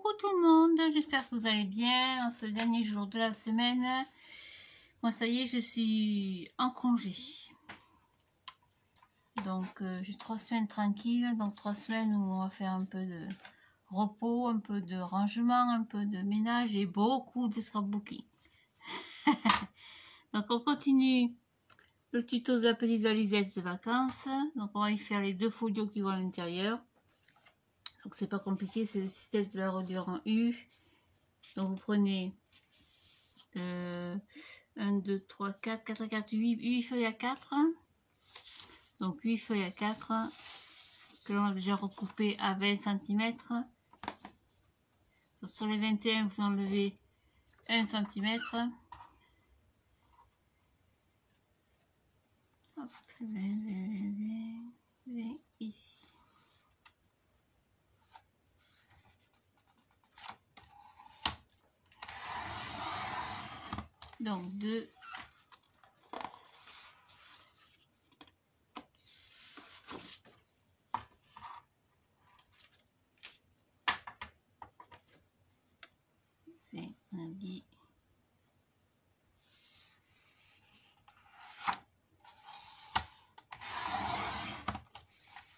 Coucou tout le monde, j'espère que vous allez bien en ce dernier jour de la semaine. Moi ça y est, je suis en congé. Donc j'ai 3 semaines tranquilles, donc 3 semaines où on va faire un peu de repos, un peu de rangement, un peu de ménage et beaucoup de scrapbooking. Donc on continue le tuto de la petite valisette de vacances. Donc on va y faire les 2 folios qui vont à l'intérieur. Donc c'est pas compliqué, c'est le système de la reliure en U. Donc vous prenez 1, 2, 3, 4, 4 à 4, 8 feuilles à 4. Donc 8 feuilles à 4 que l'on a déjà recoupé à 20 cm. Donc, sur les 21, vous enlevez 1 cm. Hop, 20 ici. Donc 2. On a dit.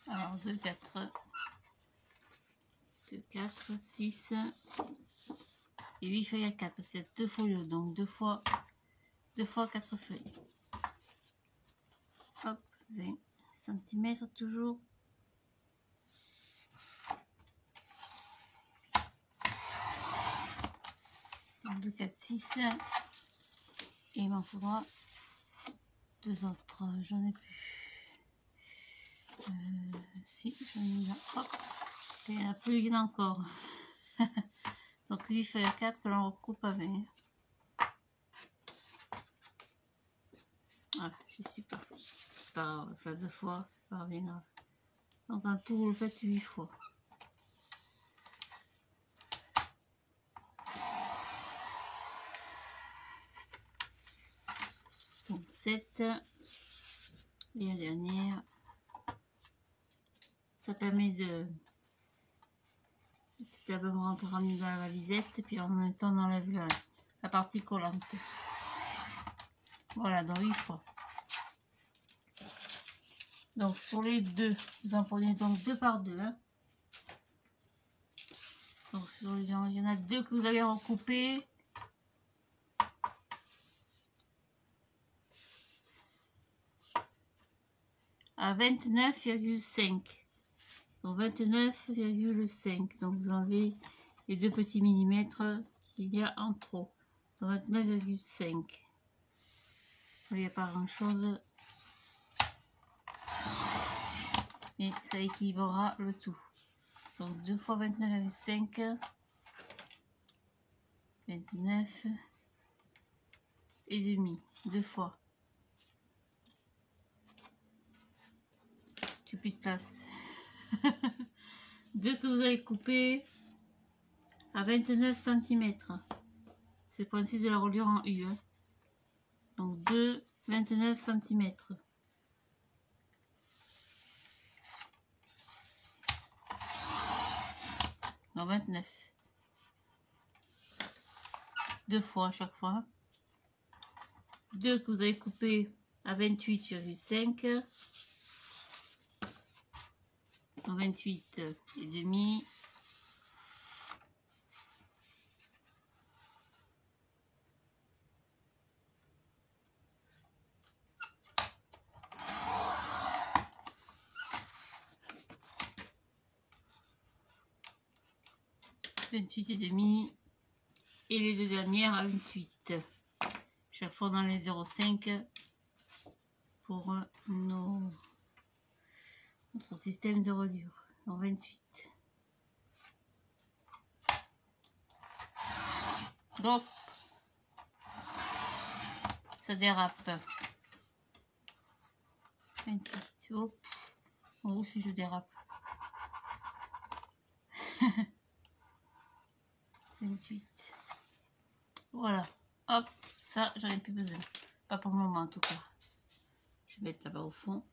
Alors 2, 4. 2, 4, 6. Et 8 feuilles à 4. C'est 2 folios. Donc 2 fois 4 feuilles. Hop, 20 cm toujours. Donc 2, 4, 6. Et il m'en faudra 2 autres. J'en ai plus. Si, j'en ai là. Hop. Et il n'y en a plus, il y en a encore. Donc 8 feuilles à 4 que l'on recoupe à 20. Voilà, je suis partie. Enfin 2 fois, c'est pas bien grave. Donc en tout, vous le faites 8 fois. Donc 7. Et la dernière. Ça permet de petit abonnement rentrera mieux dans la valisette. Et puis en même temps, on enlève la partie collante. Voilà, dans 8 fois. Donc sur les 2, vous en prenez donc 2 par 2. Hein. Donc il y en a 2 que vous allez recouper. À 29,5. Donc 29,5. Donc vous enlevez les 2 petits millimètres qu'il y a en trop. Donc 29,5. Il n'y a pas grand chose. Mais ça équilibrera le tout. Donc 2 fois 29,5. 29 et demi. 2 fois. Tu plus de place. 2 que vous allez couper à 29 cm. C'est le principe de la reliure en U. Hein. Donc 2, 29 cm. Non, 29. 2 fois à chaque fois. 2 que vous allez couper à 28,5. 28 et demi. Et demi. Et les 2 dernières à 28. Chaque fois dans les 0,5 pour notre système de reliure. Donc 28. Donc, ça dérape. 28. Hop. Oh, si je dérape. 28. Voilà. Hop, ça, j'en ai plus besoin. Pas pour le moment, en tout cas. Je vais mettre là-bas au fond.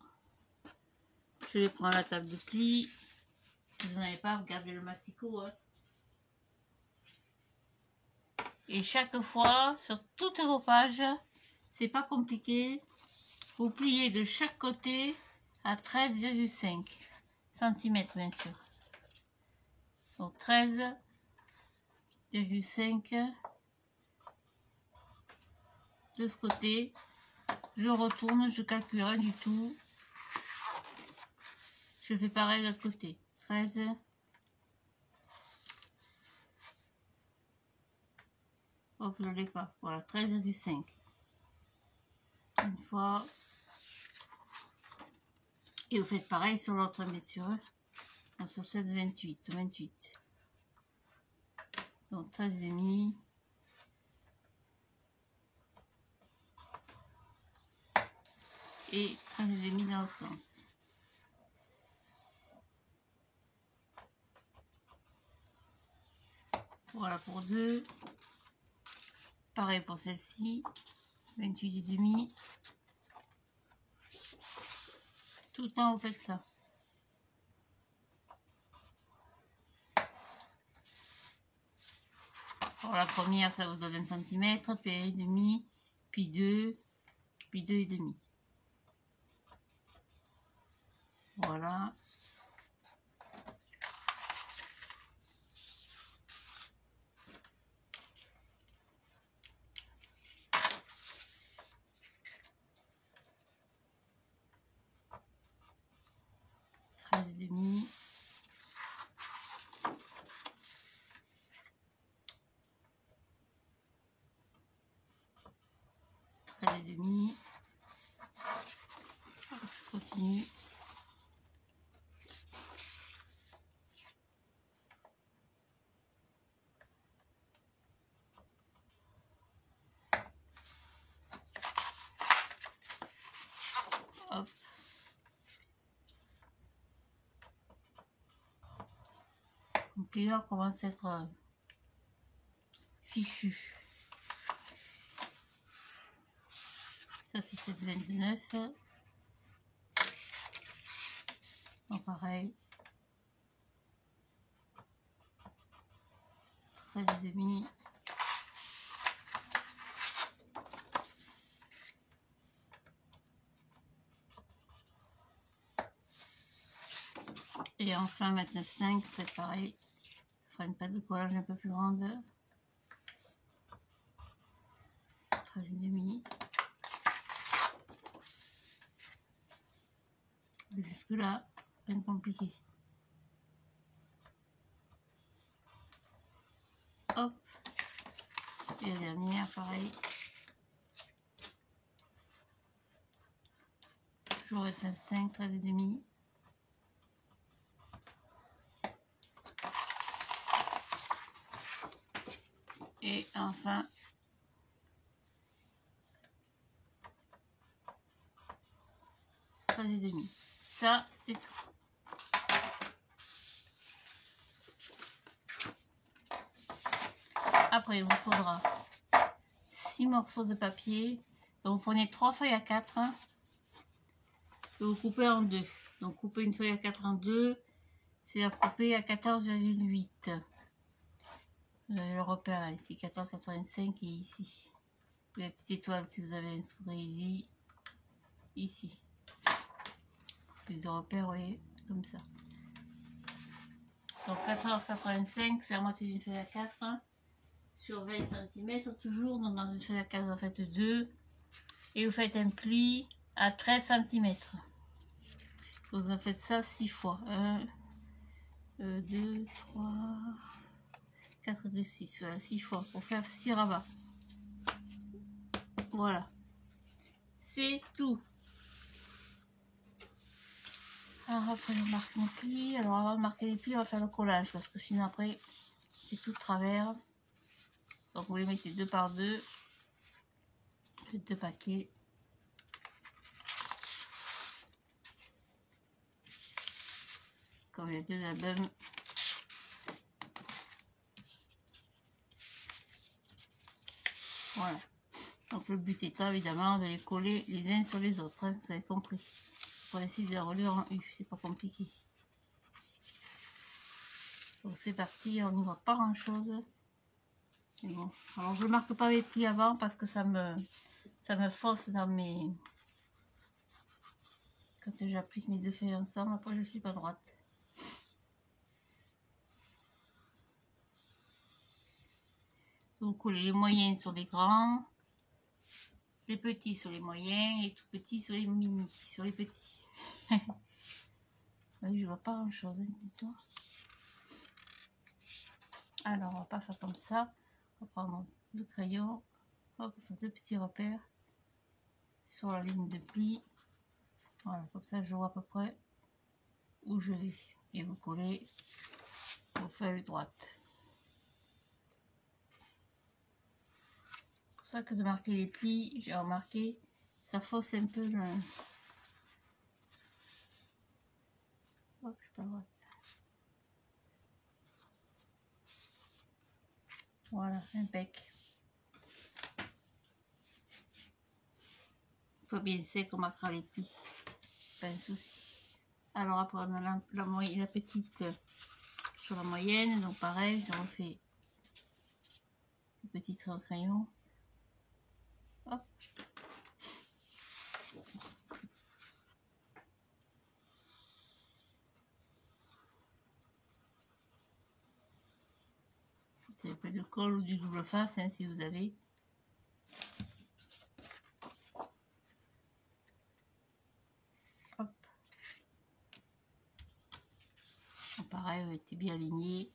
Je vais prendre la table de pli. Si vous n'en avez pas, regardez le masticot. Hein. Et chaque fois, sur toutes vos pages, c'est pas compliqué, vous pliez de chaque côté à 13,5 cm bien sûr. Donc 13,5 de ce côté. Je retourne, je calcule rien du tout. Je fais pareil de l'autre côté. 13. Hop, je ne l'ai pas. Voilà, 13,5. Une fois. Et vous faites pareil sur l'autre, bien sûr. Donc sur cette 28. Donc 13,5. Et 13,5 dans l'autre sens. Voilà pour deux. Pareil pour celle-ci. 28,5. Tout le temps vous faites ça. Pour la première, ça vous donne 20 cm, puis 1,5, puis 2, puis 2,5. Voilà. Et demi. Je continue. Hop. Le plieur commence à être fichu. Ça c'est 7,29. Donc pareil. 13,5. Et enfin 29,5, faites pareil. Je ferai une patte de collage un peu plus grande. 13,5. Jusque là, rien de compliqué. Hop. Et la dernière, pareil. Toujours 29,5, 13,5. Et enfin, et demi. Ça, c'est tout. Après, il vous faudra 6 morceaux de papier. Donc, vous prenez 3 feuilles à 4 que vous coupez en deux. Donc, couper une feuille à 4 en deux, c'est la couper à 14,8. Vous avez le repère là, ici, 14,85 et ici. La petite étoile si vous avez un squeezie ici. Plus de repères, vous voyez, comme ça. Donc 14,85, c'est la moitié d'une feuille à 4 sur 20 cm toujours. Donc dans une feuille à 4, vous faites 2 et vous faites un pli à 13 cm. Vous en faites ça 6 fois. 1, 2, 3, 4, 2, 6. Voilà, 6 fois pour faire 6 rabats. Voilà. C'est tout. Alors après on marque nos plis. Alors avant de marquer les plis, on va faire le collage parce que sinon après c'est tout de travers. Donc vous les mettez 2 par 2. Faites 2 paquets. Comme il y a 2 albums. Voilà. Donc le but étant évidemment de les coller les uns sur les autres. Hein, vous avez compris. Pour essayer de les relier en U. C'est pas compliqué. Donc c'est parti. On ne voit pas grand chose. Mais bon. Alors je ne marque pas mes plis avant parce que ça me fausse dans mes... Quand j'applique mes deux feuilles ensemble, après je ne suis pas droite. Vous collez les moyens sur les grands, les petits sur les moyens, les tout petits sur les mini, sur les petits. Oui, je vois pas grand chose, dis-toi. Alors on va pas faire comme ça. On va prendre le crayon, hop, on fait deux petits repères sur la ligne de pli. Voilà, comme ça je vois à peu près où je vais. Et vous collez vos feuilles droites. C'est pour ça que de marquer les plis, j'ai remarqué, ça fausse un peu le... Hop, je suis pas droite. Voilà, impec. Il faut bien sec, on marquera les plis. Pas un souci. Alors après on a la petite sur la moyenne, donc pareil, je refais le petit trait au crayon. Hop. Foutez un peu de colle ou du double face hein, si vous avez. Hop. Donc, pareil, on était bien aligné.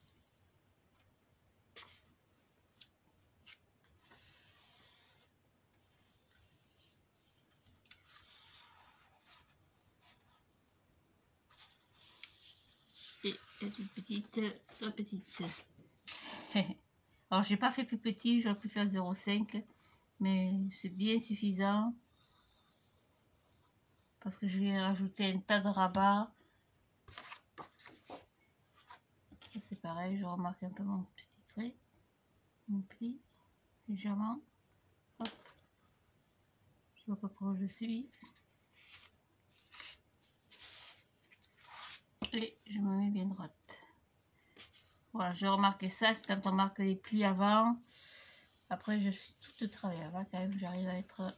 Et une petite, soit petite. Alors j'ai pas fait plus petit, j'aurais pu faire 0,5, mais c'est bien suffisant parce que je vais rajouter un tas de rabats. C'est pareil, je remarque un peu mon petit trait, mon pli légèrement. Hop, je vois à peu près où je suis et je me mets bien droite. Voilà, j'ai remarqué ça quand on marque les plis avant. Après, je suis toute de travers. Là, quand même, j'arrive à être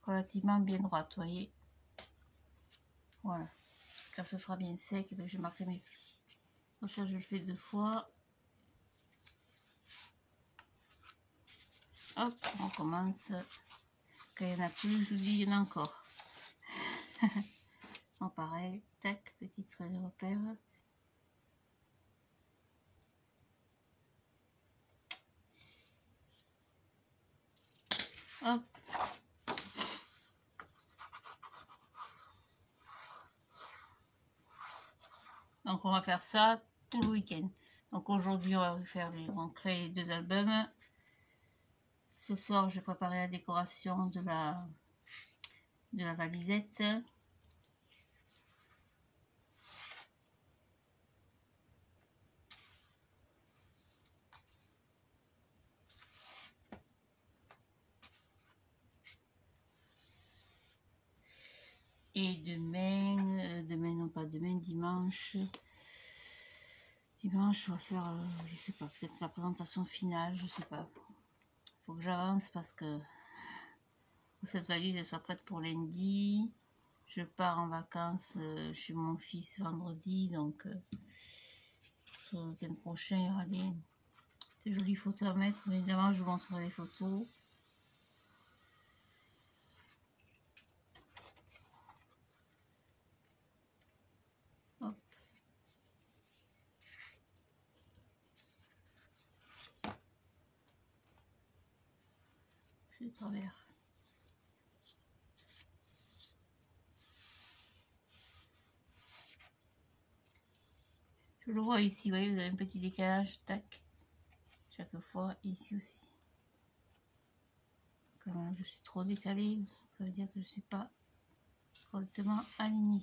relativement bien droite, vous voyez. Voilà. Quand ce sera bien sec, je marquerai mes plis. Donc ça, je le fais 2 fois. Hop, on commence. Quand il n'y en a plus, je vous dis, il y en a encore. Donc pareil, tac, petit trait de repère. Hop. Donc on va faire ça tout le week-end. Donc aujourd'hui on va faire on crée les 2 albums. Ce soir je vais préparer la décoration de la valisette. Et demain non pas demain, dimanche on va faire, je sais pas, peut-être la présentation finale, je sais pas. Faut que j'avance parce que cette valise elle soit prête pour lundi. Je pars en vacances chez mon fils vendredi, donc sur le week-end prochain il y aura des jolies photos à mettre. Mais évidemment je vous montrerai les photos. Hop. Je vais de travers. Je le vois ici, vous voyez, vous avez un petit décalage, tac, chaque fois, et ici aussi. Quand je suis trop décalée, ça veut dire que je ne suis pas correctement alignée.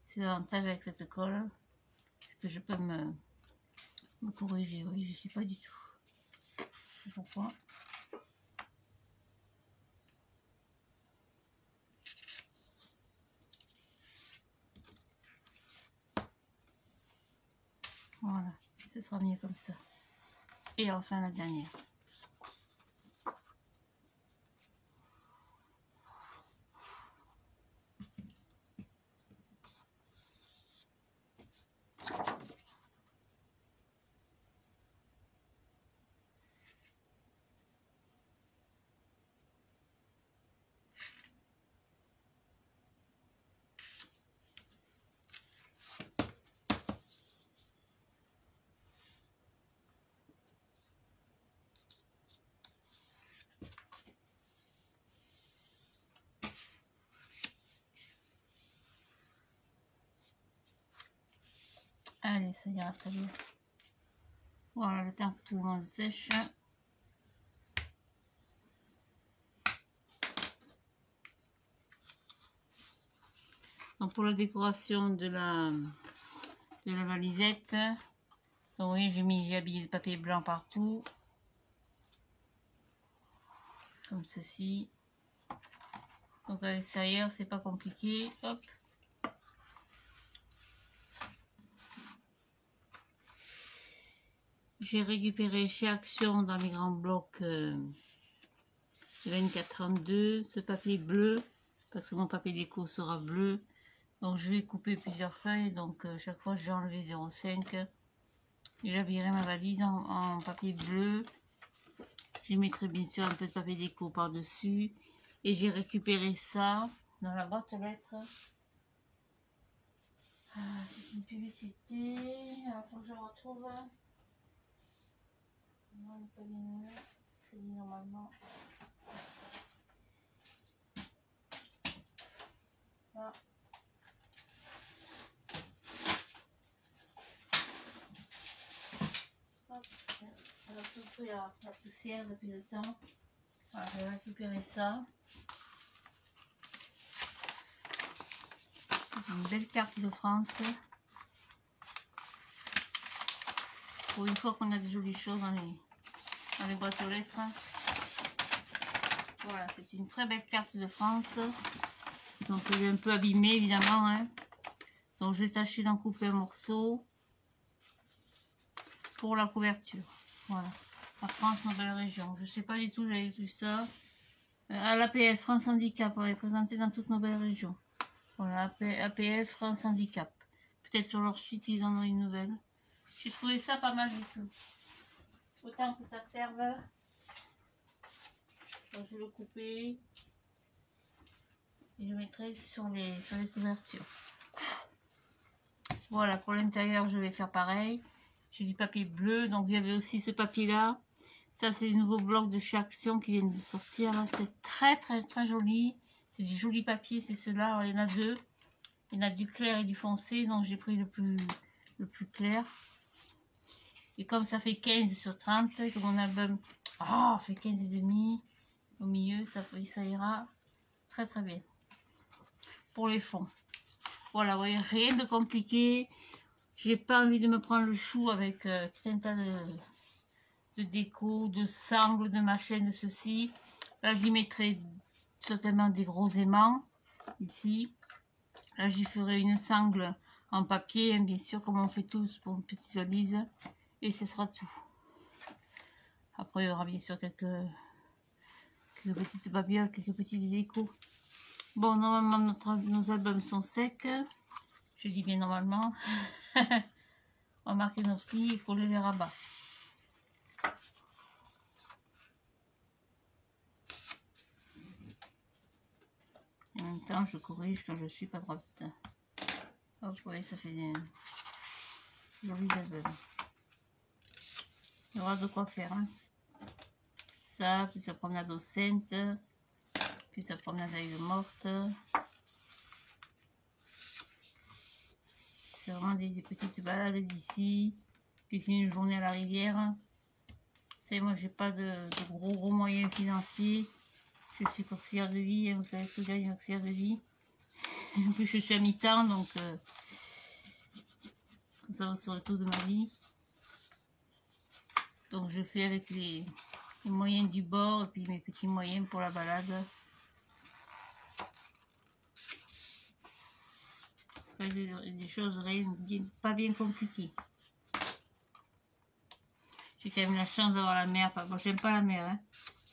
C'est l'avantage avec cette colle, que je peux me corriger. Oui, je ne suis pas du tout. Pourquoi? Voilà, ce sera mieux comme ça. Et enfin la dernière. Allez, ça ira très bien. Voilà, le temps que tout le monde sèche. Donc pour la décoration de la valisette, donc oui, j'ai habillé le papier blanc partout. Comme ceci. Donc à l'extérieur, c'est pas compliqué. Hop. J'ai récupéré chez Action dans les grands blocs 24-32 ce papier bleu parce que mon papier déco sera bleu. Donc je vais couper plusieurs feuilles. Donc chaque fois j'ai enlevé 0,5. J'habillerai ma valise en papier bleu. Je mettrai bien sûr un peu de papier déco par dessus. Et j'ai récupéré ça dans la boîte aux lettres. C'est une publicité. Alors faut que je retrouve. Non, il n'est pas bien là. C'est dit normalement. Là. Hop. Elle a tout pris la poussière depuis le temps. Voilà, je vais récupérer ça. C'est une belle carte de France. Pour une fois qu'on a des jolies choses dans les boîtes aux lettres. Voilà, c'est une très belle carte de France. Donc elle est un peu abîmée évidemment. Hein. Donc je vais tâcher d'en couper un morceau pour la couverture. Voilà. La France, nouvelle région. Je ne sais pas du tout, j'avais vu ça. À l'APF, France Handicap, on est présenté dans toutes nos belles régions. Voilà, APF, France Handicap. Peut-être sur leur site, ils en ont une nouvelle. J'ai trouvé ça pas mal du tout. Autant que ça serve. Donc, je vais le couper. Et je le mettrai sur les couvertures. Voilà, pour l'intérieur, je vais faire pareil. J'ai du papier bleu, donc il y avait aussi ce papier-là. Ça, c'est les nouveaux blocs de chez Action qui viennent de sortir. C'est très, très, très joli. C'est du joli papier, c'est ceux-là. Il y en a deux. Il y en a du clair et du foncé, donc j'ai pris le plus clair. Et comme ça fait 15 sur 30, que mon album fait 15 et demi au milieu, ça ira très très bien. Pour les fonds. Voilà, vous voyez, rien de compliqué. J'ai pas envie de me prendre le chou avec tout un tas de déco, de sangles, de machin, de ceci. Là, j'y mettrai certainement des gros aimants, ici. Là, j'y ferai une sangle en papier, hein, bien sûr, comme on fait tous pour une petite valise. Et ce sera tout. Après, il y aura bien sûr quelques petites babioles, quelques petits décos. Bon, normalement, nos albums sont secs. Je dis bien normalement. On va marquer nos prix et coller les rabats. En même temps, je corrige quand je suis pas droite. Hop, vous voyez, ça fait des jolis albums. Il y aura de quoi faire. Hein. Ça, puis sa promenade aux Saintes, puis sa promenade à l'île morte. C'est vraiment des petites balades d'ici. Puis une journée à la rivière. C'est moi, j'ai pas de gros moyens financiers. Je suis auxiliaire de vie, hein, vous savez ce que gagne une auxiliaire de vie. En plus, je suis à mi-temps, donc ça vous saurez tout de ma vie. Donc je fais avec les moyens du bord et puis mes petits moyens pour la balade. Des choses pas bien compliquées. J'ai quand même la chance d'avoir la mer. Enfin, bon, j'aime pas la mer. Hein.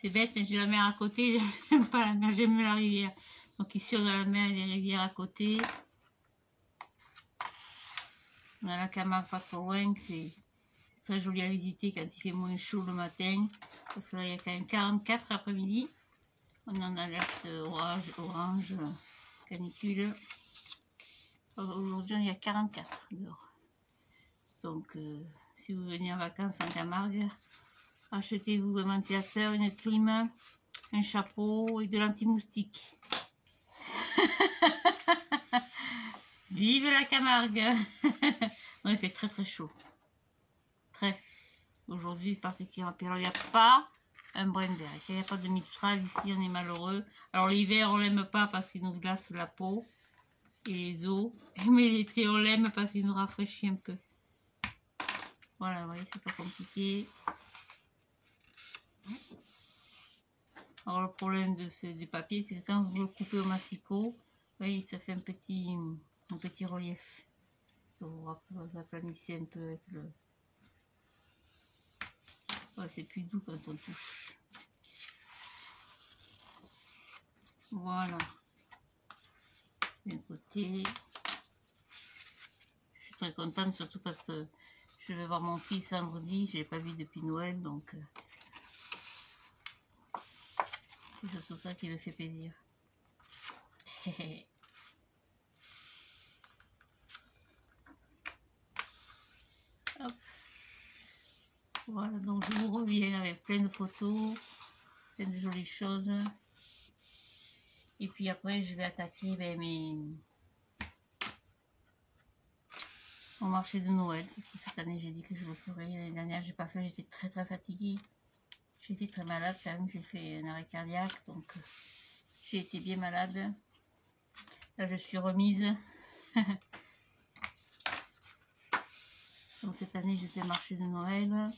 C'est bête, j'ai la mer à côté. J'aime pas la mer, j'aime la rivière. Donc ici, on a la mer et les rivières à côté. On a la Camargue pas trop loin. C'est très joli à visiter quand il fait moins chaud le matin. Parce que là, il y a quand même 44 après-midi. On est en alerte orange, canicule. Aujourd'hui, il y a 44 dehors. Donc, si vous venez en vacances en Camargue, achetez-vous un ventilateur, une clim, un chapeau et de l'anti-moustique. Vive la Camargue. Non, il fait très très chaud. Très. Aujourd'hui, particulièrement. Puis alors, il n'y a pas un brin d'air. Il n'y a pas de Mistral ici, on est malheureux. Alors l'hiver, on l'aime pas parce qu'il nous glace la peau et les os. Mais l'été, on l'aime parce qu'il nous rafraîchit un peu. Voilà, vous voyez, c'est pas compliqué. Alors le problème des papiers, c'est que quand vous le coupez au massicot, vous voyez, ça fait un petit relief. Donc vous aplanissez un peu avec le... Ouais, c'est plus doux quand on touche. Voilà. D'un côté. Je suis très contente, surtout parce que je vais voir mon fils vendredi. Je ne l'ai pas vu depuis Noël, donc c'est surtout ça qui me fait plaisir. Hop. Voilà, donc je vous reviens avec plein de photos, plein de jolies choses. Et puis après, je vais attaquer mon marché de Noël. Parce que cette année, j'ai dit que je le ferais. L'année dernière, j'ai pas fait, j'étais très très fatiguée. J'étais très malade quand même, j'ai fait un arrêt cardiaque, donc j'ai été bien malade. Là, je suis remise. Donc cette année, j'ai fait le marché de Noël.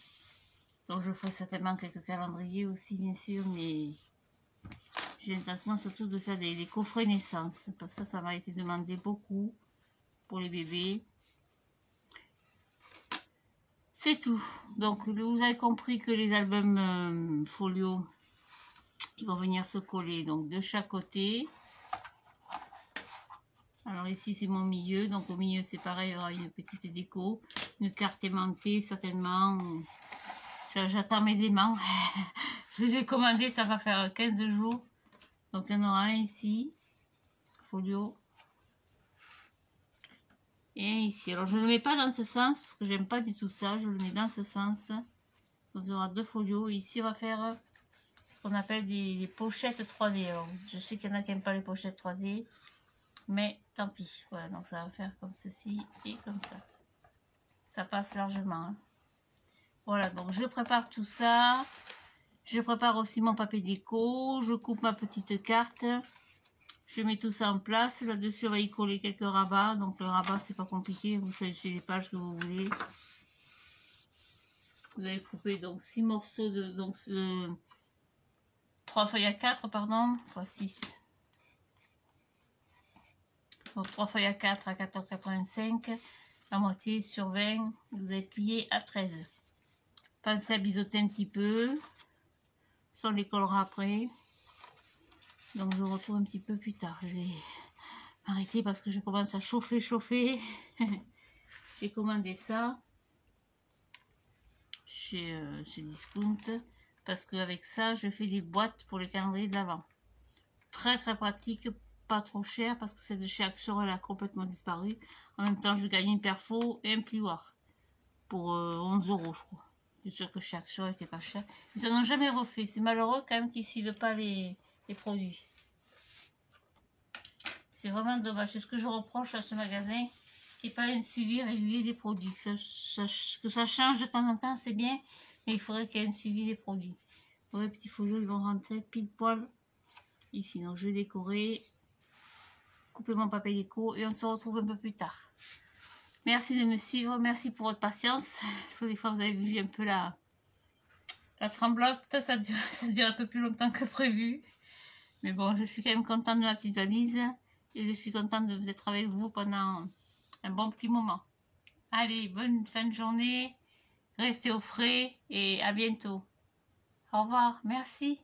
Donc je ferai certainement quelques calendriers aussi, bien sûr, mais j'ai l'intention surtout de faire des coffrets naissance. Parce que ça m'a été demandé beaucoup pour les bébés. C'est tout. Donc vous avez compris que les albums folio, ils vont venir se coller donc de chaque côté. Alors ici c'est mon milieu, donc au milieu c'est pareil, il y aura une petite déco, une carte aimantée certainement. J'attends mes aimants. Je les ai commandés, ça va faire 15 jours. Donc il y en aura un ici, folio. Et un ici. Alors je ne le mets pas dans ce sens parce que j'aime pas du tout ça, je le mets dans ce sens. Donc il y aura deux folios. Et ici on va faire ce qu'on appelle des pochettes 3D. Alors je sais qu'il y en a qui n'aiment pas les pochettes 3D. Mais tant pis. Voilà, donc ça va faire comme ceci et comme ça. Ça passe largement. Hein. Voilà, donc je prépare tout ça. Je prépare aussi mon papier déco. Je coupe ma petite carte. Je mets tout ça en place. Là-dessus, on va y coller quelques rabats. Donc le rabat, c'est pas compliqué. Vous choisissez les pages que vous voulez. Vous allez couper donc 6 morceaux de... Donc 3 feuilles à 4, pardon, x 6. Donc 3 feuilles à 4 à 14,85. La moitié sur 20. Vous allez plier à 13. Pensez à biseauter un petit peu. Ça, on les collera après. Donc je vous retrouve un petit peu plus tard. Je vais m'arrêter parce que je commence à chauffer. J'ai commandé ça chez Discount. Parce qu'avec ça, je fais des boîtes pour les calendriers de l'Avent. Très très pratique. Pas trop cher parce que celle de chez Action elle a complètement disparu. En même temps je gagne une perfo et un plioir pour 11 €, je crois. C'est sûr que chez Action elle était pas cher. Ils n'en ont jamais refait. C'est malheureux quand même qu'ils ne suivent pas les produits. C'est vraiment dommage. C'est ce que je reproche à ce magasin, qui n'est pas un suivi régulier des produits. Que ça change de temps en temps, c'est bien, mais il faudrait qu'il y ait un suivi des produits. Bon, les petits folios ils vont rentrer pile poil ici. Donc je vais décorer. Couper mon papier déco et on se retrouve un peu plus tard. Merci de me suivre, merci pour votre patience. Parce que des fois vous avez vu, j'ai un peu la tremblote, ça dure un peu plus longtemps que prévu. Mais bon, je suis quand même contente de ma petite valise et je suis contente d'être avec vous pendant un bon petit moment. Allez, bonne fin de journée, restez au frais et à bientôt. Au revoir, merci.